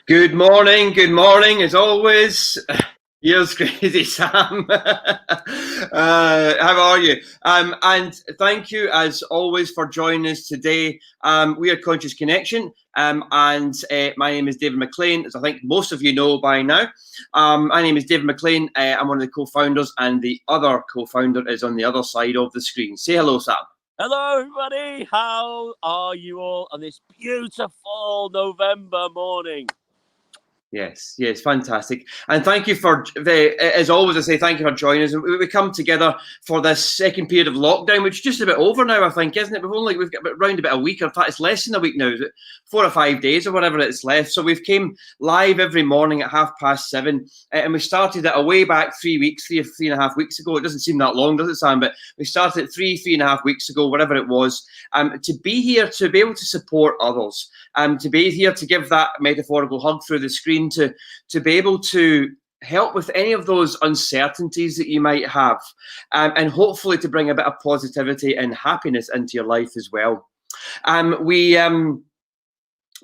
Good morning, as always. Here's Crazy Sam. How are you? And thank you, as always, for joining us today. We are Conscious Connection, and my name is David McLean, as I think most of you know by now. My name is David McLean. I'm one of the co-founders, and the other co-founder is on the other side of the screen. Say hello, Sam. Hello, everybody. How are you all on this beautiful November morning? Yes, fantastic. And thank you for, as always, I say thank you for joining us. We come together for this second period of lockdown, which is just about over now, I think, isn't it? We've got around about a week, or in fact, it's less than a week now, is it? 4 or 5 days or whatever it's left. So we've came live every morning at 7:30, and we started it a way back 3 weeks, three and a half weeks ago. It doesn't seem that long, does it, Sam? But we started it three and a half weeks ago, whatever it was, to be here, to be able to support others, to be here to give that metaphorical hug through the screen, to be able to help with any of those uncertainties that you might have, and hopefully to bring a bit of positivity and happiness into your life as well. We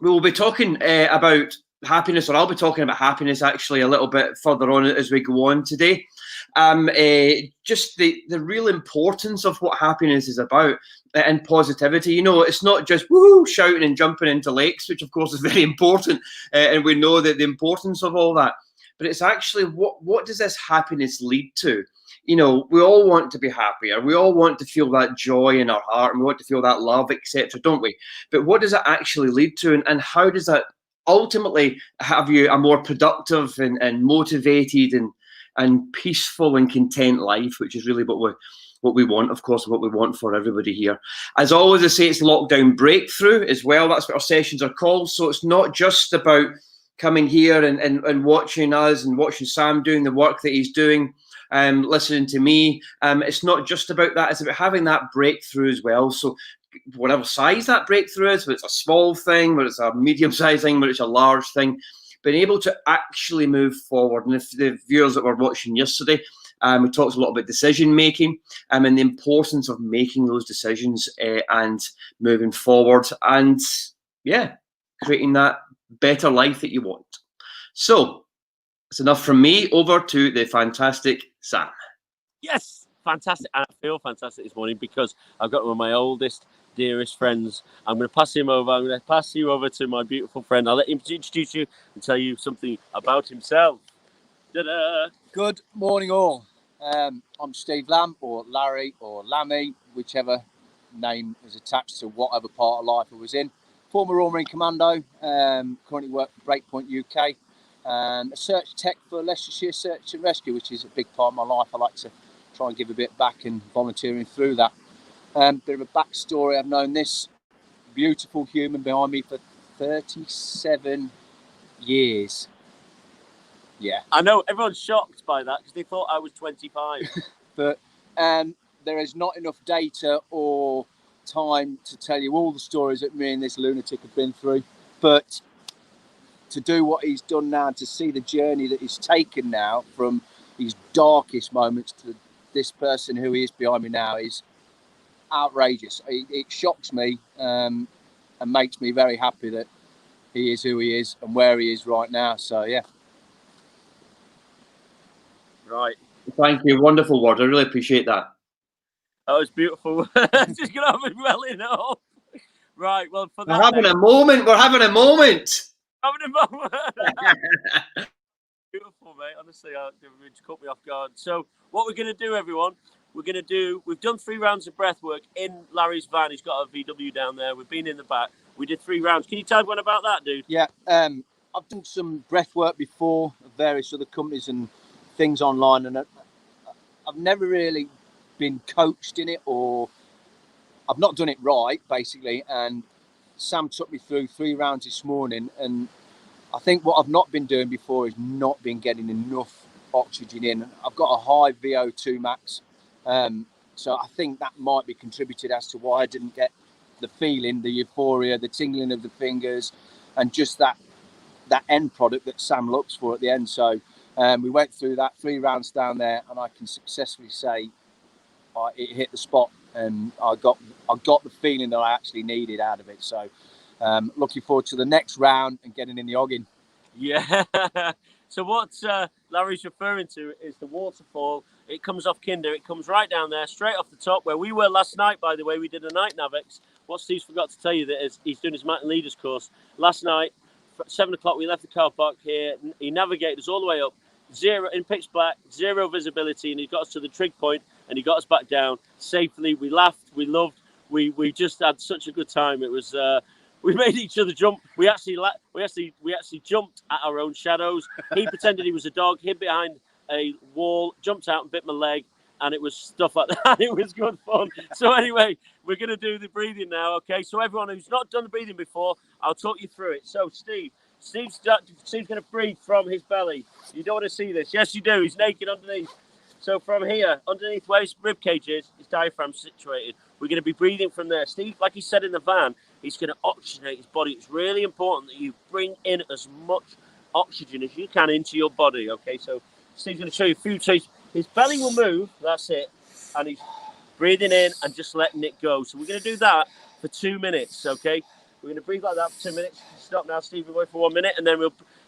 will be talking about happiness, or I'll be talking about happiness actually a little bit further on as we go on today. Just the real importance of what happiness is about, and positivity. You know, it's not just woo shouting and jumping into lakes, which of course is very important, and we know that the importance of all that. But it's actually what does this happiness lead to? You know, we all want to be happier. We all want to feel that joy in our heart, and we want to feel that love, etc., don't we? But what does it actually lead to, and how does that ultimately have you a more productive and motivated and peaceful and content life, which is really what we want, of course, what we want for everybody here. As always, I say it's lockdown breakthrough as well. That's what our sessions are called. So it's not just about coming here and watching us and watching Sam doing the work that he's doing, listening to me. It's not just about that. It's about having that breakthrough as well. So whatever size that breakthrough is, whether it's a small thing, whether it's a medium-sized thing, whether it's a large thing, being able to actually move forward. And if the viewers that were watching yesterday, we talked a lot about decision making, and the importance of making those decisions and moving forward, and creating that better life that you want. So it's enough from me. Over to the fantastic Sam. Yes, fantastic. And I feel fantastic this morning because I've got one of my oldest, dearest friends. I'm going to pass him over. I'm going to pass you over to my beautiful friend. I'll let him introduce you and tell you something about himself. Ta-da! Good morning, all. I'm Steve Lamb, or Larry, or Lammy, whichever name is attached to whatever part of life I was in. Former Royal Marine Commando, currently work for Breakpoint UK, search tech for Leicestershire Search and Rescue, which is a big part of my life. I like to try and give a bit back and volunteering through that. Bit of a backstory, I've known this beautiful human behind me for 37 years. Yeah, I know everyone's shocked by that because they thought I was 25. But there is not enough data or time to tell you all the stories that me and this lunatic have been through. But to do what he's done now, to see the journey that he's taken now from his darkest moments to this person who he is behind me now is outrageous. It shocks me and makes me very happy that he is who he is and where he is right now. So, yeah. Right. Thank you. Wonderful word. I really appreciate that. That was beautiful. Just going to have it well enough. Right. Well, for that. We're having a moment. Having a moment. Beautiful, mate. Honestly, it caught me off guard. So, what we're going to do, everyone, we've done 3 rounds of breath work in Larry's van. He's got a VW down there. We've been in the back. We did 3 rounds. Can you tell everyone about that, dude? Yeah. I've done some breath work before, various other companies and things online, and I've never really been coached in it, or I've not done it right, basically. And Sam took me through 3 rounds this morning, and I think what I've not been doing before is not been getting enough oxygen in. I've got a high VO2 max, so I think that might be contributed as to why I didn't get the feeling, the euphoria, the tingling of the fingers, and just that end product that Sam looks for at the end. So we went through that 3 rounds down there, and I can successfully say it hit the spot, and I got the feeling that I actually needed out of it. So Looking forward to the next round and getting in the Oggin. Yeah. So what Larry's referring to is the waterfall. It comes off Kinder. It comes right down there, straight off the top, where we were last night, by the way. We did a night Navex. What Steve's forgot to tell you that is he's doing his mountain leaders course. Last night, at 7 o'clock, we left the car park here. He navigated us all the way up, zero in pitch black, zero visibility, and he got us to the trig point, and he got us back down safely. We laughed, we loved, we just had such a good time. It was... we made each other jump. We actually jumped at our own shadows. He pretended he was a dog, hid behind a wall, jumped out and bit my leg, and it was stuff like that. It was good fun. So anyway, we're going to do the breathing now, okay? So everyone who's not done the breathing before, I'll talk you through it. So Steve's going to breathe from his belly. You don't want to see this. Yes, you do. He's naked underneath. So from here, underneath where his rib cage is, his diaphragm situated. We're going to be breathing from there. Steve, like he said in the van, he's going to oxygenate his body. It's really important that you bring in as much oxygen as you can into your body. Okay, so Steve's going to show you food. So his belly will move. That's it. And he's breathing in and just letting it go. So we're going to do that for 2 minutes. Okay, we're going to breathe like that for 2 minutes. Stop now, Steve. We'll wait for 1 minute, and then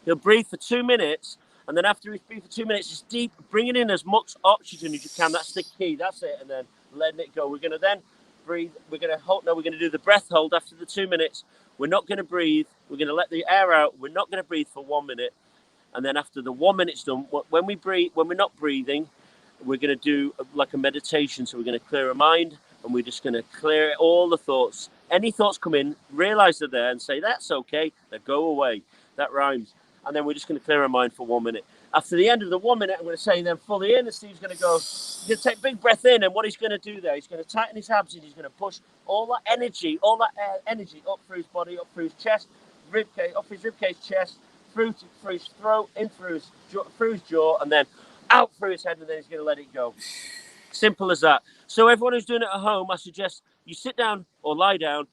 he'll breathe for 2 minutes. And then after he's breathed for 2 minutes, just deep, bringing in as much oxygen as you can. That's the key. That's it. And then letting it go. We're going to then breathe. We're going to hold. No, we're going to do the breath hold after the 2 minutes. We're not going to breathe. We're going to let the air out. We're not going to breathe for 1 minute. And then after the 1 minute's done, when we breathe, when we're not breathing, we're going to do like a meditation. So we're going to clear our mind, and we're just going to clear all the thoughts. Any thoughts come in, realize they're there, and say that's okay. They go away. That rhymes. And then we're just going to clear our mind for 1 minute. After the end of the 1 minute, I'm going to say then fully in, and Steve's going to go, he's going to take a big breath in, and what he's going to do there, he's going to tighten his abs, and he's going to push all that energy up through his body, up through his chest, ribcage, up his ribcage, chest, through his throat, in through his jaw, and then out through his head, and then he's going to let it go. Simple as that. So everyone who's doing it at home, I suggest you sit down or lie down.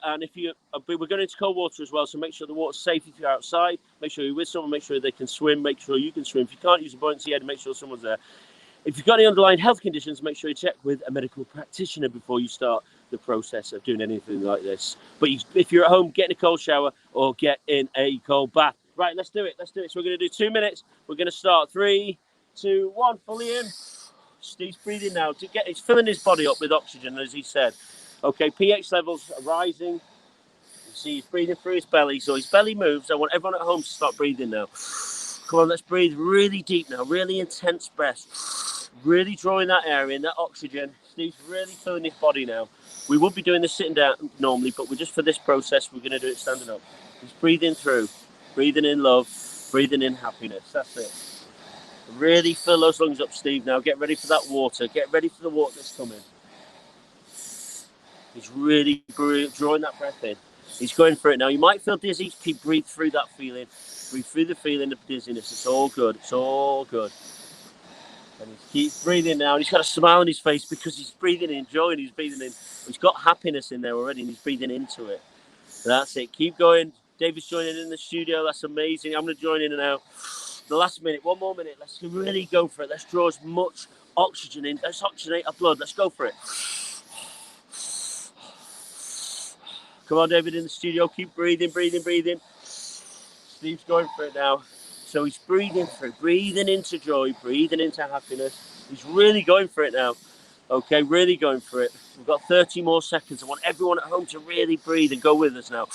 And if we're going into cold water as well, so make sure the water's safe if you're outside. Make sure you're with someone. Make sure they can swim. Make sure you can swim. If you can't use a buoyancy head, make sure someone's there. If you've got any underlying health conditions, make sure you check with a medical practitioner before you start the process of doing anything like this. But if you're at home, get in a cold shower or get in a cold bath. Right, let's do it. So we're going to do 2 minutes. We're going to start 3, 2, 1. Fully in. Steve's breathing now. He's filling his body up with oxygen, as he said. Okay, pH levels are rising. You see he's breathing through his belly. So his belly moves. I want everyone at home to start breathing now. Come on, let's breathe really deep now. Really intense breaths. Really drawing that air in, that oxygen. Steve's really filling his body now. We would be doing this sitting down normally, but we're just for this process, we're going to do it standing up. He's breathing through. Breathing in love. Breathing in happiness. That's it. Really fill those lungs up, Steve. Now get ready for that water. Get ready for the water that's coming. He's really drawing that breath in. He's going for it now. You might feel dizzy. Keep breathe through that feeling. Breathe through the feeling of dizziness. It's all good. It's all good. And he keeps breathing now. And he's got a smile on his face because he's breathing in joy and he's breathing in. He's got happiness in there already and he's breathing into it. That's it. Keep going. David's joining in the studio. That's amazing. I'm going to join in now. The last minute. 1 more minute. Let's really go for it. Let's draw as much oxygen in. Let's oxygenate our blood. Let's go for it. Come on, David, in the studio. Keep breathing. Steve's going for it now. So he's breathing through, breathing into joy, breathing into happiness. He's really going for it now. Okay, really going for it. We've got 30 more seconds. I want everyone at home to really breathe and go with us now.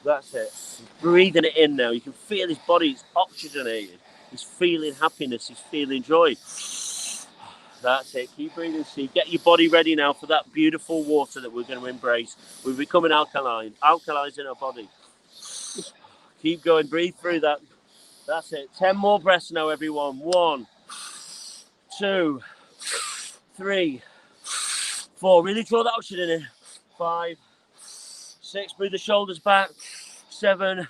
That's it. He's breathing it in now. You can feel his body is oxygenated. He's feeling happiness. He's feeling joy. That's it. Keep breathing, Steve. Get your body ready now for that beautiful water that we're going to embrace. We're becoming alkaline. Alkalize in our body. Keep going. Breathe through that. That's it. 10 more breaths now, everyone. 1, 2, 3, 4. Really draw that oxygen in. 5, 6. Breathe the shoulders back. 7,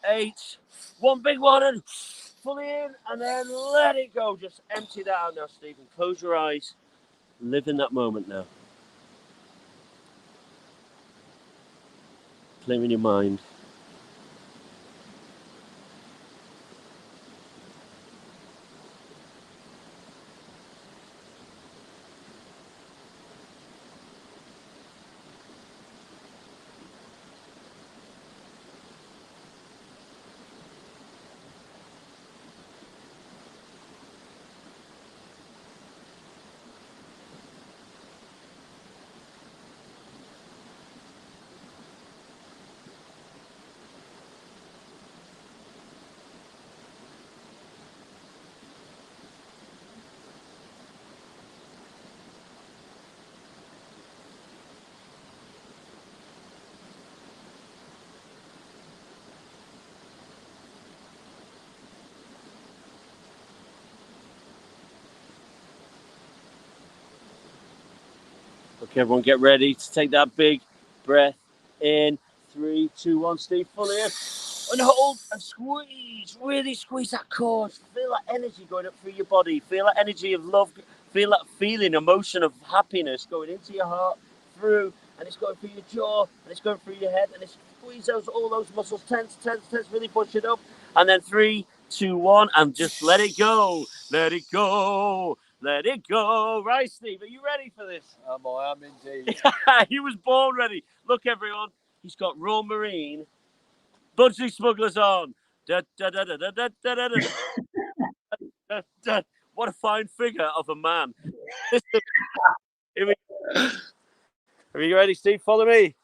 8. One big one and fully in, and then let it go. Just empty that out now, Stephen. Close your eyes. Live in that moment now. Clearing your mind. Okay, everyone, get ready to take that big breath in. 3, 2, 1. Steve, fully in. And hold and squeeze. Really squeeze that core. Feel that energy going up through your body. Feel that energy of love. Feel that feeling, emotion of happiness going into your heart, through, and it's going through your jaw, and it's going through your head, and it's squeeze all those muscles, tense, really push it up. And then 3, 2, 1, and just let it go. Let it go. Let it go. Right, Steve, are you ready for this? I am indeed. He was born ready. Look, everyone, he's got Royal Marine Budgie Smugglers on. Da, da, da, da, da, da, da, da, da, da. What a fine figure of a man. Listen, are you ready, Steve? Follow me.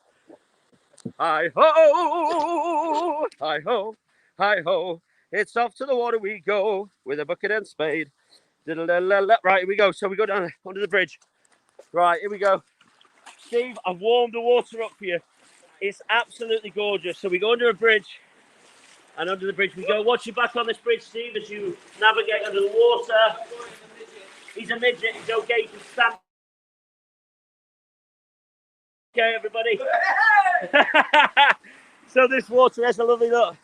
Hi ho, hi ho, hi ho. It's off to the water we go with a bucket and spade. Right, here we go. So we go down under the bridge. Right, here we go. Steve, I've warmed the water up for you. It's absolutely gorgeous. So we go under a bridge, and under the bridge we go. Watch your back on this bridge, Steve, as you navigate under the water. He's a midget. He's okay. He can stand. Okay, everybody. So this water has a lovely look.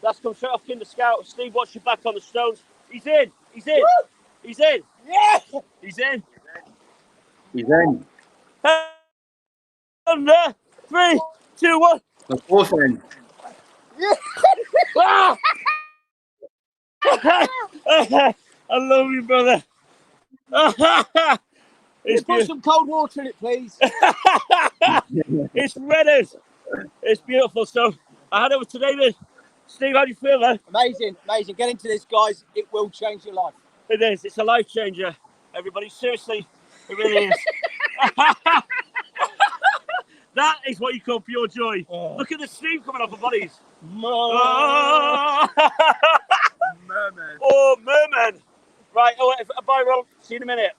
That's come straight off Kinder Scout. Steve, watch your back on the stones. He's in. He's in. Woo! He's in. Yeah. He's in. He's in. And 3, 2, 1. They're both in. Ah! I love you, brother. It's put some cold water in it, please. It's red as. It's beautiful. So I had over to David. Steve, how do you feel, man? Amazing. Get into this, guys. It will change your life. It is. It's a life changer. Everybody, seriously, it really is. That is what you call pure joy. Oh. Look at the steam coming off the bodies. Merman. Oh, merman. Right. Oh, bye, Ron. See you in a minute.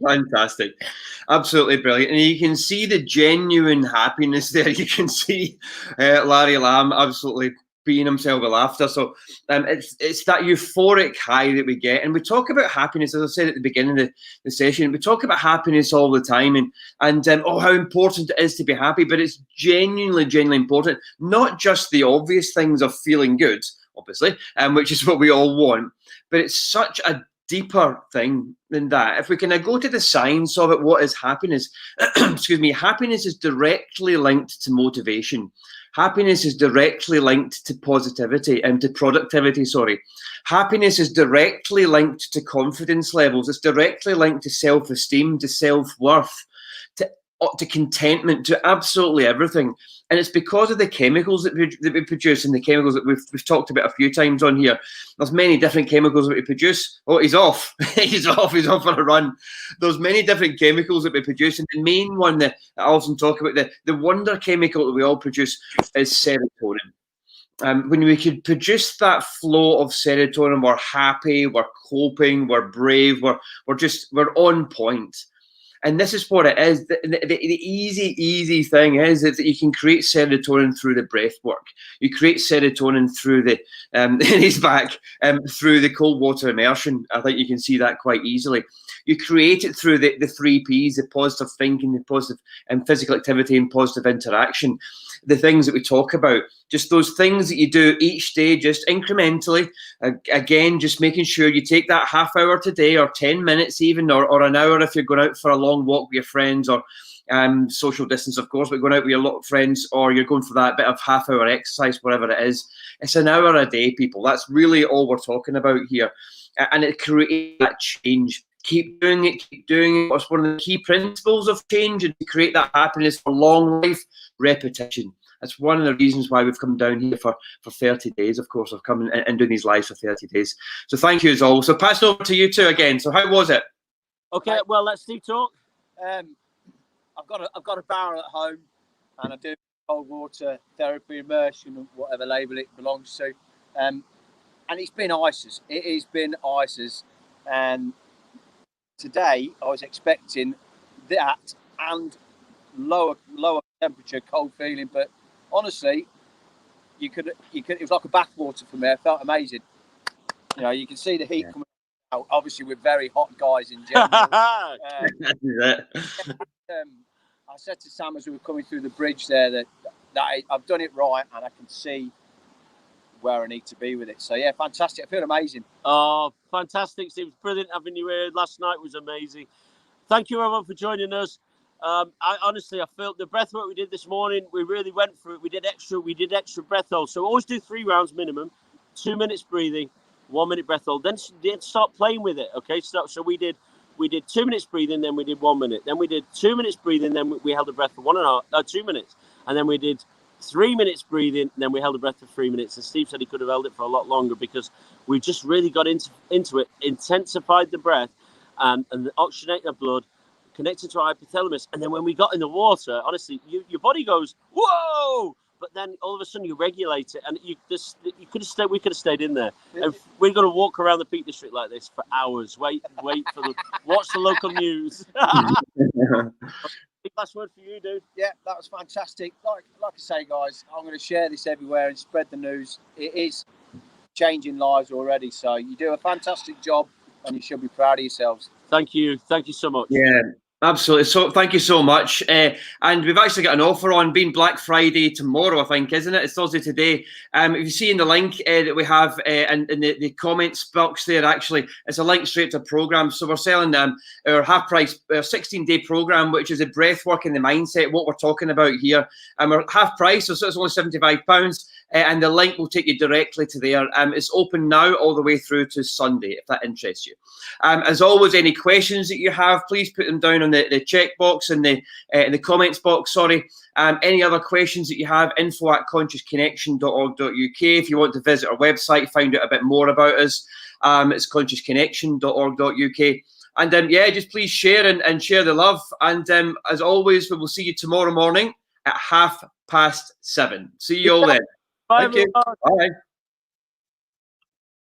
Fantastic, absolutely brilliant, and you can see the genuine happiness there. You can see Larry Lamb absolutely being himself with laughter. So it's that euphoric high that we get, and we talk about happiness, as I said at the beginning of the session. We talk about happiness all the time, and how important it is to be happy, but it's genuinely important. Not just the obvious things of feeling good, obviously, which is what we all want, but it's such a deeper thing than that. If we can go to the science of it, what is happiness? Excuse me. Happiness is directly linked to motivation. Happiness is directly linked to positivity and to productivity. Happiness is directly linked to confidence levels. It's directly linked to self-esteem, to self-worth, to contentment, to absolutely everything. And it's because of the chemicals that we produce, and the chemicals that we've talked about a few times on here. There's many different chemicals that we produce. Oh, he's off. He's off for a run. There's many different chemicals that we produce. And the main one that I often talk about, the wonder chemical that we all produce, is serotonin. When we could produce that flow of serotonin, we're happy, we're coping, we're brave, we're on point. And this is what it is. The easy thing is that you can create serotonin through the breath work. You create serotonin through the he's back through the cold water immersion. I think you can see that quite easily. You create it through the 3 Ps: the positive thinking, the positive physical activity, and positive interaction. The things that we talk about, just those things that you do each day, just incrementally. Again, just making sure you take that half hour today, or 10 minutes even, or an hour if you're going out for a long walk with your friends, or social distance, of course, but going out with your lot of friends, or you're going for that bit of half hour exercise, whatever it is. It's an hour a day, people. That's really all we're talking about here. And it creates that change. Keep doing it. It's one of the key principles of change, and to create that happiness for long life, repetition. That's one of the reasons why we've come down here for 30 days, of course. I've come and doing these lives for 30 days. So thank you as always. So pass it over to you two again. So how was it? Okay, well, let's Steve talk. I've got a barrel at home, and I do cold water therapy, immersion, whatever label it belongs to. And it's been ISIS. It has been ISIS. And today I was expecting that and lower temperature, cold feeling, but honestly, you could. It was like a bathwater for me. It felt amazing. You know, you can see the heat coming Obviously, we're very hot guys in general. I said to Sam as we were coming through the bridge there that I've done it right and I can see where I need to be with it. So yeah, fantastic. I feel amazing. Oh, fantastic. It was brilliant having you here. Last night was amazing. Thank you everyone for joining us. I felt the breath work we did this morning, we really went through it. We did extra breath hold. So always do 3 rounds minimum, 2 minutes breathing, 1 minute breath hold. Then start playing with it. Okay. So we did 2 minutes breathing, then we did 1 minute. Then we did 2 minutes breathing, then we held the breath for 2 minutes. And then we did 3 minutes breathing, and then we held the breath for 3 minutes. And Steve said he could have held it for a lot longer because we just really got into it, intensified the breath and oxygenated the blood, connected to our hypothalamus. And then when we got in the water, honestly, your body goes, whoa! But then all of a sudden you regulate it, and we could have stayed in there. And we're going to walk around the Peak District like this for hours. Watch the local news. Last word for you, dude. Yeah, that was fantastic. Like I say, guys, I'm going to share this everywhere and spread the news. It is changing lives already. So you do a fantastic job, and you should be proud of yourselves. Thank you so much. Yeah. Absolutely. So thank you so much. And we've actually got an offer on, being Black Friday tomorrow, I think, isn't it? It's Thursday today. If you see in the link that we have in the comments box there, actually, it's a link straight to a program. So we're selling our half price, our 16-day program, which is the breath work and the mindset, what we're talking about here. And we're half price, so it's only £75. And the link will take you directly to there. It's open now all the way through to Sunday, if that interests you. As always, any questions that you have, please put them down on the checkbox in the comments box. Sorry. Any other questions that you have, info@consciousconnection.org.uk. If you want to visit our website, find out a bit more about us, it's consciousconnection.org.uk. And just please share and share the love. And as always, we will see you tomorrow morning at 7:30. See you all then. Bye, Thank you. everyone. Bye.